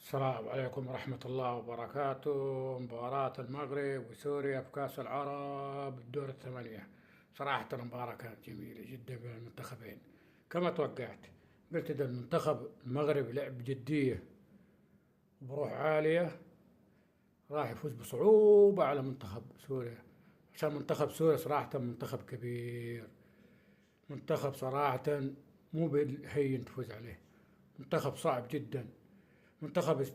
السلام عليكم ورحمة الله وبركاته. مباراة المغرب وسوريا في كأس العرب الدور الثمانية، صراحة مباراة كانت جميلة جدا بين المنتخبين كما توقعت. قلت إذا المنتخب المغرب لعب بجدية وبروح عالية راح يفوز بصعوبة على منتخب سوريا، عشان منتخب سوريا صراحة منتخب كبير، منتخب صراحة مو بالهين تفوز عليه، منتخب صعب جدا. منتخب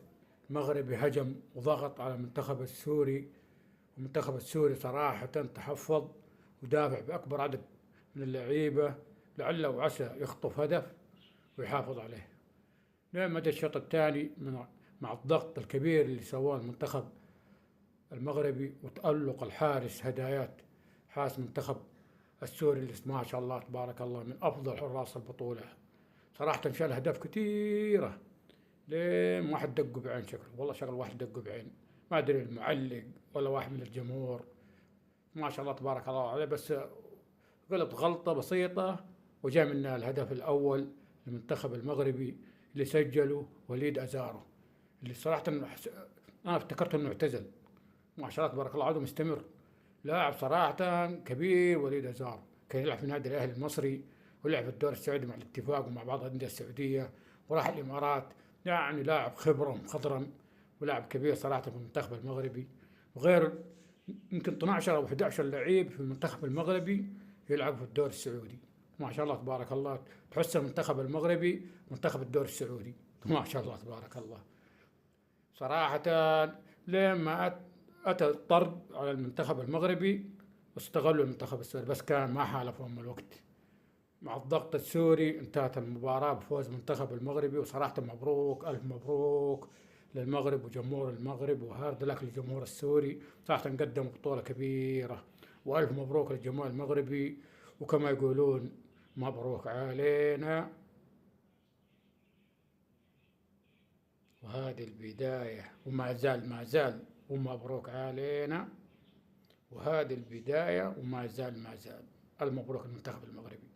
المغربي هجم وضغط على المنتخب السوري، والمنتخب السوري صراحة تحفظ ودافع بأكبر عدد من اللعيبة، لعل وعسى يخطف هدف ويحافظ عليه. لما جاء الشوط الثاني مع الضغط الكبير اللي سواه المنتخب المغربي وتألق الحارس هدايات، حارس منتخب السوري اللي ما شاء الله تبارك الله من أفضل حراس البطولة، صراحة شال أهداف كثيرة. ليه ما واحد دقه بعين؟ شكله والله شكل واحد دقه بعين، ما ادري المعلق ولا واحد من الجمهور، ما شاء الله تبارك الله عليه، بس غلط غلطة بسيطة وجاء منها الهدف الأول للمنتخب المغربي اللي سجله وليد أزارو، اللي صراحة أنا افتكرت إنه اعتزل. ما شاء الله تبارك الله عاد مستمر، لاعب صراحة كبير. وليد أزارو كان يلعب في النادي الأهلي المصري، ولعب في الدوري السعودي مع الاتفاق ومع بعض الأندية السعودية، وراح الإمارات. يعني لاعب خبرة مخضرم ولاعب كبير صراحة في المنتخب المغربي، وغير يمكن 12 أو 11 لعيب في المنتخب المغربي يلعب في الدوري السعودي. ما شاء الله تبارك الله، تحس المنتخب المغربي منتخب الدوري السعودي. ما شاء الله تبارك الله صراحة. لما أتى الطرد على المنتخب المغربي واستغلوا المنتخب السوري، بس كان ما حالفهم الوقت. مع الضغط السوري انتهت المباراة بفوز المنتخب المغربي، وصراحة مبروك ألف مبروك للمغرب وجمهور المغرب، وهارد لك للجمهور السوري، صراحة قدموا بطولة كبيرة، وألف مبروك للجمهور المغربي. وكما يقولون مبروك علينا، وهذه البداية وما زال ما زال، ومبروك علينا، وهذه البداية وما زال ما زال. المبروك المنتخب المغربي.